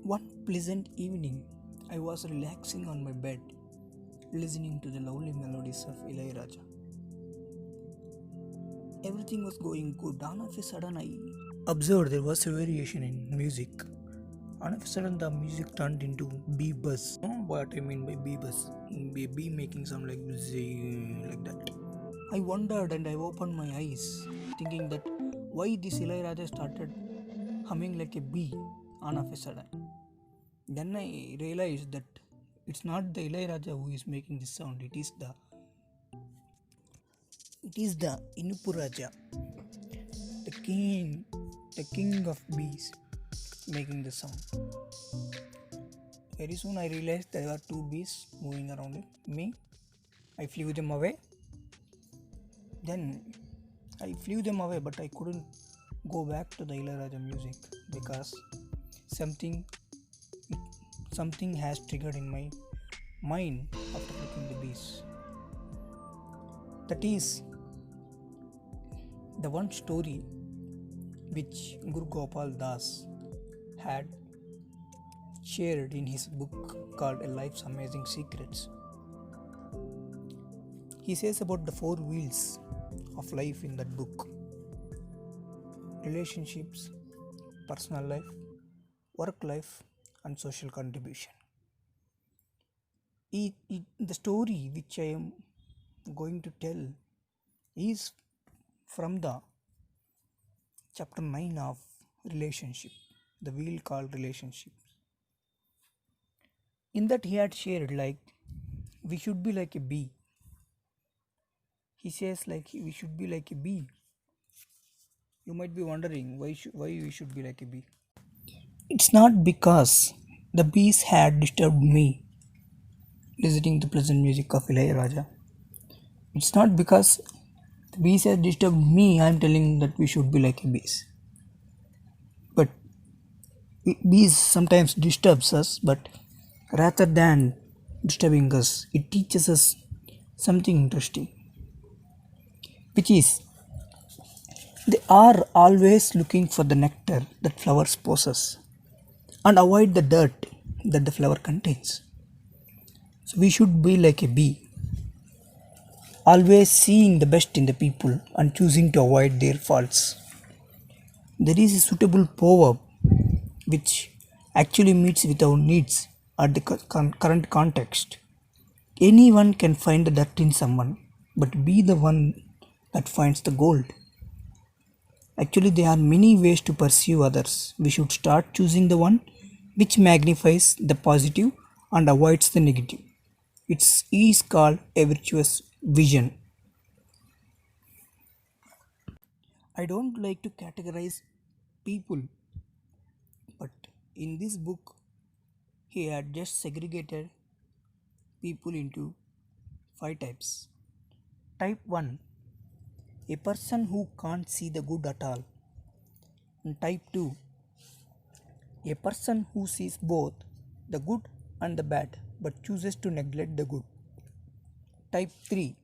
One pleasant evening, I was relaxing on my bed, listening to the lovely melodies of Ilayaraja. Everything was going good. All of a sudden, I observed there was a variation in music. All of a sudden, the music turned into bee buzz. You know what I mean by bee buzz? Bee making sound like zing, like that. I wondered and I opened my eyes, thinking that why this Ilayaraja started humming like a bee all of a sudden. Then I realized that it's not the Ilayaraja who is making this sound. It is the Inupuraja, the king of bees, making the sound. Very soon I realized there were two bees moving around me. I flew them away. Then I flew them away, but I couldn't go back to the Ilayaraja music because something something has triggered in my mind after looking the bees. That is the one story which gaurgopaldas had shared in his book called A Life's Amazing Secrets. He says about the four wheels of life in that book: relationships, personal life, work life, and social contribution. The story which I am going to tell is from the chapter 9 of relationship, the wheel called relationships. In that he had shared like we should be like a bee. He says like we should be like a bee. You might be wondering why we should be like a bee. It's not because the bees had disturbed me listening to pleasant music of Ilayaraja. It's not because the bees had disturbed me I'm telling that we should be like a bees. But bees sometimes disturbs us, but rather than disturbing us, it teaches us something interesting, which is they are always looking for the nectar that flowers possess and avoid the dirt that the flower contains. So we should be like a bee, always seeing the best in the people and choosing to avoid their faults. There is a suitable proverb which actually meets with our needs at the current context. Anyone can find the dirt in someone, but be the one that finds the gold. Actually, there are many ways to pursue others. We should start choosing the one which magnifies the positive and avoids the negative. It is called a virtuous vision. I don't like to categorize people, but in this book, he had just segregated people into five types. Type 1: a person who can't see the good at all. And type 2: a person who sees both the good and the bad but chooses to neglect the good. Type 3: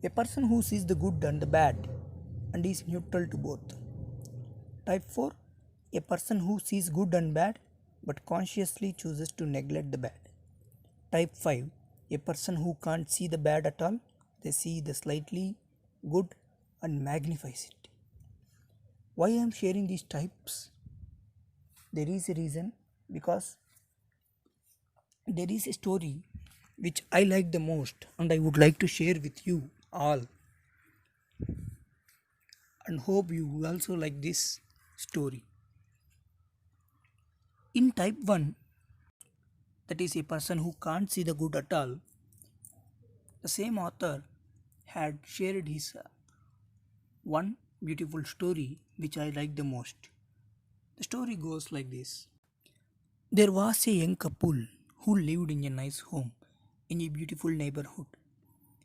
a person who sees the good and the bad and is neutral to both. Type 4: a person who sees good and bad but consciously chooses to neglect the bad. Type 5: a person who can't see the bad at all, they see the slightly good and magnifies it. Why I am sharing these types? There is a reason, because there is a story which I like the most and I would like to share with you all, and hope you also like this story. In type 1, that is a person who can't see the good at all, the same author had shared his one beautiful story which I like the most. The story goes like this. There was a young couple who lived in a nice home in a beautiful neighborhood.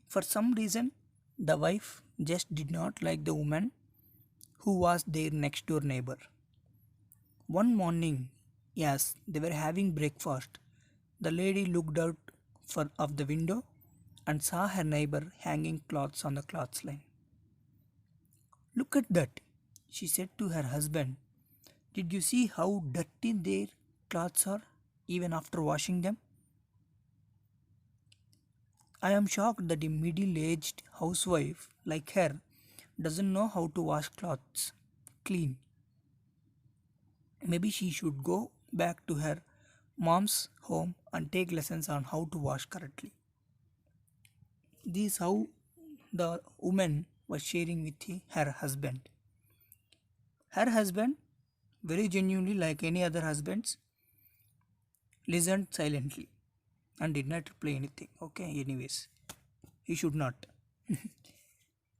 For some reason, the wife just did not like the woman who was their next door neighbor. One morning, as they were having breakfast, the lady looked out of the window and saw her neighbor hanging clothes on the clothesline. "Look at that," she said to her husband. Did you see how dirty their clothes are even after washing them? I am shocked that a middle aged housewife like her doesn't know how to wash clothes clean. Maybe she should go back to her mom's home and take lessons on how to wash correctly. This is how the woman was sharing with her husband. Her husband, very genuinely like any other husbands, listened silently and did not reply anything. Okay, anyways, he should not.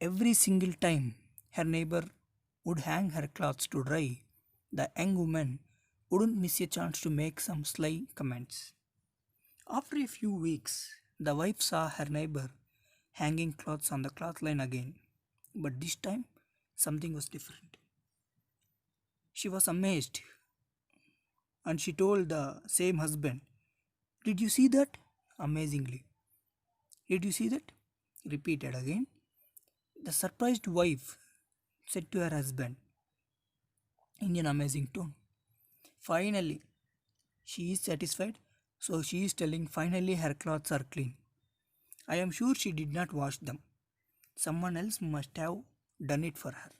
Every single time her neighbor would hang her clothes to dry, the young woman wouldn't miss a chance to make some sly comments. After a few weeks, the wife saw her neighbor hanging clothes on the cloth line again, but this time something was different. She was amazed and she told the same husband, "Did you see that?" Amazingly. "Did you see that?" Repeated again. The surprised wife said to her husband in an amazing tone, "Finally, she is satisfied." So she is telling, "Finally, her clothes are clean. I am sure she did not wash them. Someone else must have done it for her."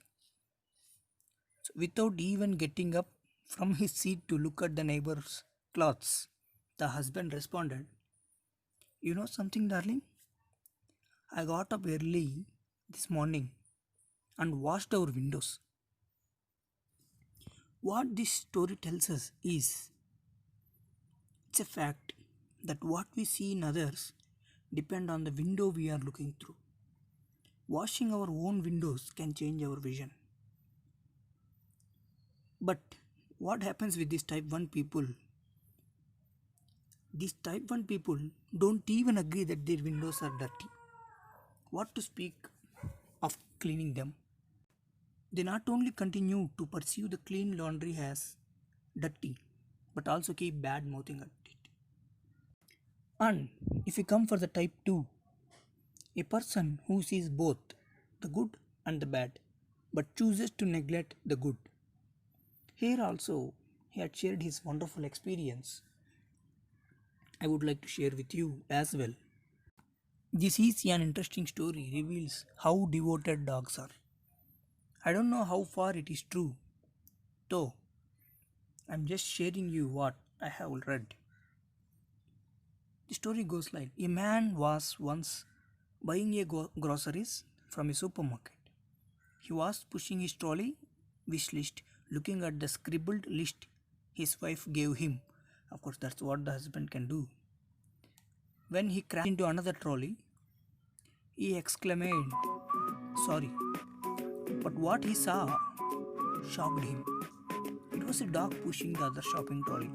So without even getting up from his seat to look at the neighbor's clothes, the husband responded, "You know something, darling? I got up early this morning and washed our windows." What this story tells us is it's a fact that what we see in others depend on the window we are looking through. Washing our own windows can change our vision. But what happens with these type 1 people? These type 1 people don't even agree that their windows are dirty. What to speak of cleaning them? They not only continue to pursue the clean laundry as dirty, but also keep bad mouthing at it. And if we come for the type 2, a person who sees both the good and the bad, but chooses to neglect the good. Here also, he had shared his wonderful experience. I would like to share with you as well. This is an interesting story, reveals how devoted dogs are. I don't know how far it is true, though I'm just sharing you what I have read. The story goes like a man was once buying a groceries from a supermarket. He was pushing his trolley wish list, looking at the scribbled list his wife gave him. Of course, that's what the husband can do. When he crashed into another trolley, he exclaimed, "Sorry." But what he saw shocked him. It was a dog pushing the other shopping trolley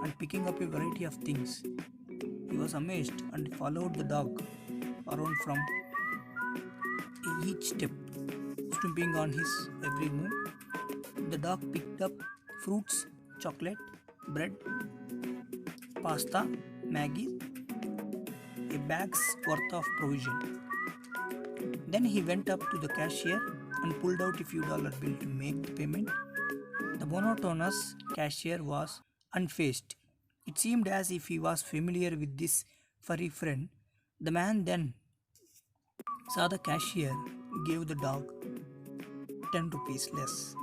and picking up a variety of things. He was amazed and followed the dog around from each step, stomping on his every move. The dog picked up fruits, chocolate, bread, pasta, Maggie, a bag's worth of provision. Then he went up to the cashier and pulled out a few dollar bill to make the payment. The monotonous cashier was unfazed. It seemed as if he was familiar with this furry friend. The man then saw the cashier gave the dog 10 rupees less.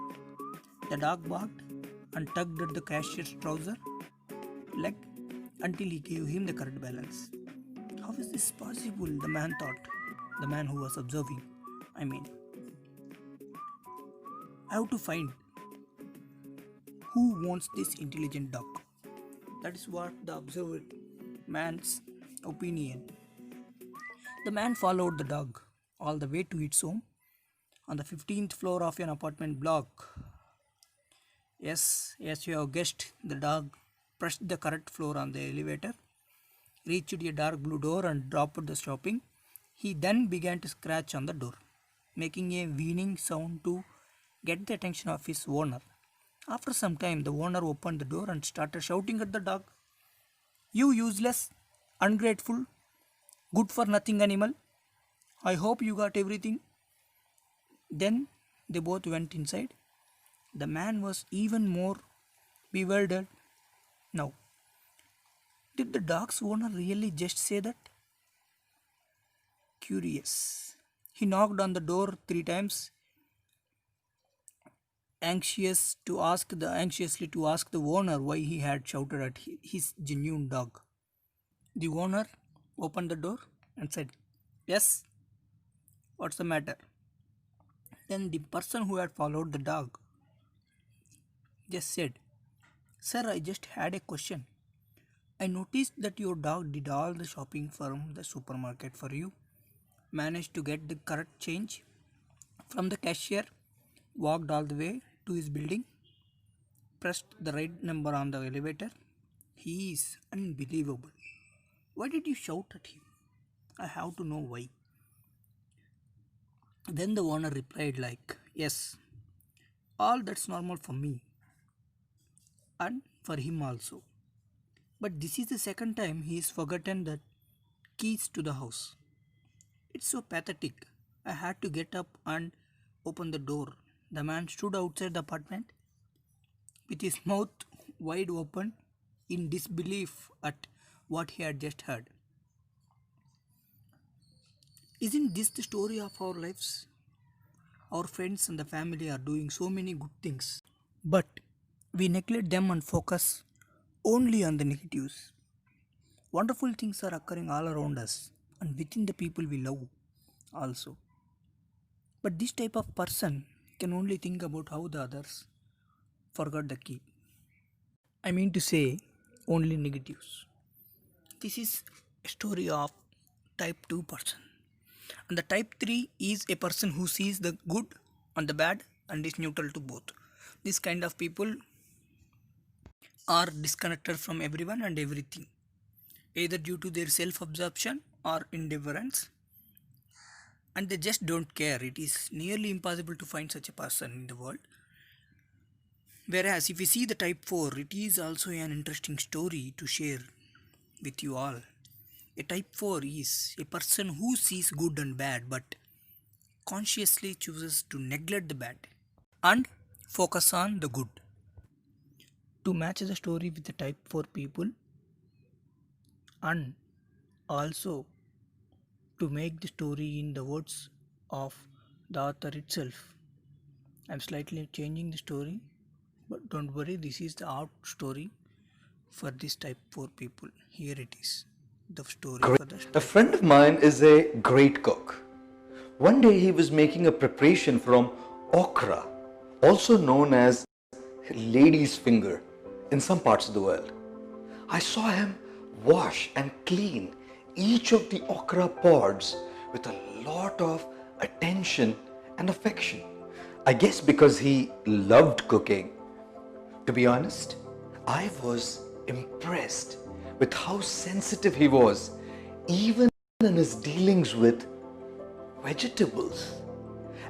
The dog barked and tugged at the cashier's trouser leg until he gave him the correct balance. How is this possible? The man thought. The man who was observing. I mean, I have to find who wants this intelligent dog. That is what the observer man's opinion. The man followed the dog all the way to its home on the 15th floor of an apartment block. Yes, as you have guessed, the dog pressed the correct floor on the elevator, reached a dark blue door and dropped the shopping. He then began to scratch on the door, making a whining sound to get the attention of his owner. After some time, the owner opened the door and started shouting at the dog, "You useless, ungrateful, good for nothing animal. I hope you got everything." Then they both went inside. The man was even more bewildered now. Did the dog's owner really just say that? Curious. He knocked on the door 3 times, anxiously to ask the owner why he had shouted at his genuine dog. The owner opened the door and said, "Yes, what's the matter?" Then the person who had followed the dog just said, "Sir, I just had a question. I noticed that your dog did all the shopping from the supermarket for you, managed to get the correct change from the cashier, walked all the way to his building, pressed the right number on the elevator. He is unbelievable. Why did you shout at him? I have to know why." Then the owner replied like, "Yes, all that's normal for me and for him also. But this is the second time he's forgotten the keys to the house. It's so pathetic. I had to get up and open the door." The man stood outside the apartment with his mouth wide open in disbelief at what he had just heard. Isn't this the story of our lives? Our friends and the family are doing so many good things, but we neglect them and focus only on the negatives. Wonderful things are occurring all around us and within the people we love also. But this type of person can only think about how the others forgot the key. I mean to say, only negatives. This is a story of type 2 person. And the type 3 is a person who sees the good and the bad and is neutral to both. This kind of people are disconnected from everyone and everything, either due to their self absorption or indifference, and they just don't care. It is nearly impossible to find such a person in the world. Whereas if we see the type 4, it is also an interesting story to share with you all. A type 4 is a person who sees good and bad but consciously chooses to neglect the bad and focus on the good. To match the story with the type 4 people and also to make the story in the words of the author itself, I'm slightly changing the story, but don't worry, this is the out story for this type 4 people. Here it is, the story Great. for the A type friend of mine is a great cook. One day he was making a preparation from okra, also known as lady's finger in some parts of the world. I saw him wash and clean each of the okra pods with a lot of attention and affection. I guess because he loved cooking. To be honest, I was impressed with how sensitive he was, even in his dealings with vegetables.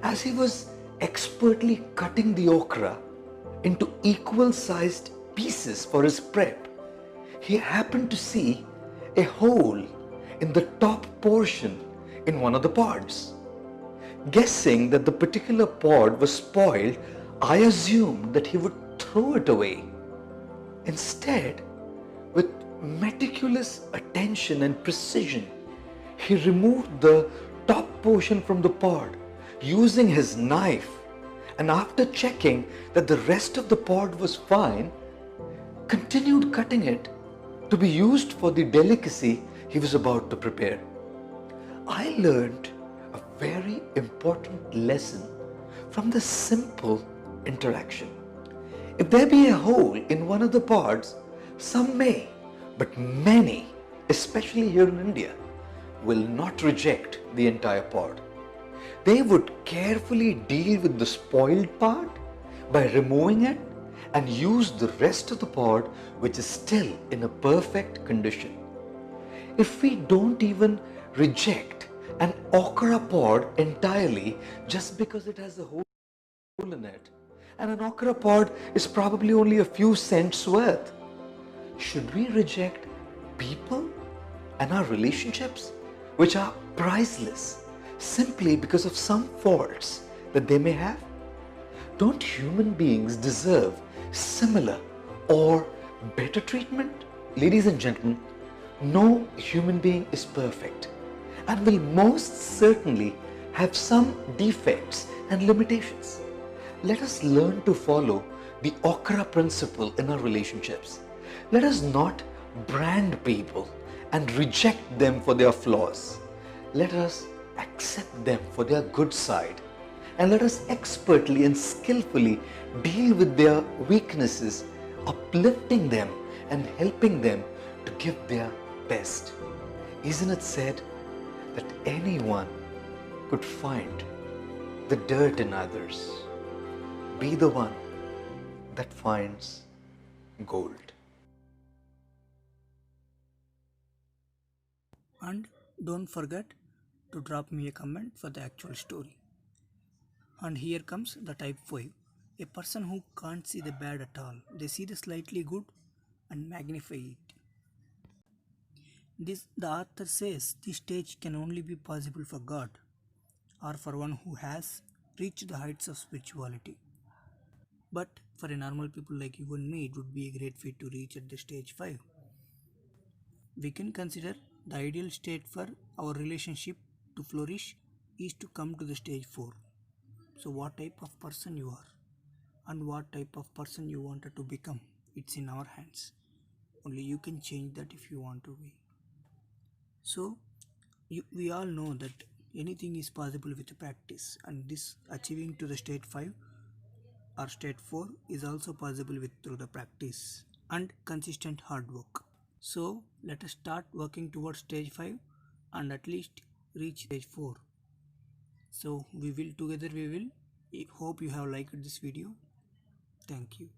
As he was expertly cutting the okra into equal sized pieces for his prep, he happened to see a hole in the top portion in one of the pods. Guessing that the particular pod was spoiled, I assumed that he would throw it away. Instead, with meticulous attention and precision, he removed the top portion from the pod using his knife, and after checking that the rest of the pod was fine, continued cutting it to be used for the delicacy he was about to prepare. I learned a very important lesson from this simple interaction. If there be a hole in one of the pods, some may, but many, especially here in India, will not reject the entire pod. They would carefully deal with the spoiled part by removing it and use the rest of the pod which is still in a perfect condition. If we don't even reject an okra pod entirely just because it has a hole in it, and an okra pod is probably only a few cents worth, should we reject people and our relationships, which are priceless, simply because of some faults that they may have? Don't human beings deserve similar or better treatment? Ladies and gentlemen, no human being is perfect and will most certainly have some defects and limitations. Let us learn to follow the okra principle in our relationships. Let us not brand people and reject them for their flaws. Let us accept them for their good side, and let us expertly and skillfully deal with their weaknesses, uplifting them and helping them to give their best. Isn't it said that anyone could find the dirt in others? Be the one that finds gold. And don't forget to drop me a comment for the actual story. And here comes the type 5. A person who can't see the bad at all. They see the slightly good and magnify it. This the author says this stage can only be possible for God or for one who has reached the heights of spirituality. But for a normal people like you and me, it would be a great feat to reach at the stage 5. We can consider the ideal state for our relationship to flourish is to come to the stage 4. So, what type of person you are and what type of person you wanted to become, it's in our hands. Only you can change that if you want to be. So, we all know that anything is possible with practice, and this achieving to the state 5 or state 4 is also possible with through the practice and consistent hard work. So let us start working towards stage 5 and at least reach stage 4. So we will together we will. I hope you have liked this video. Thank you.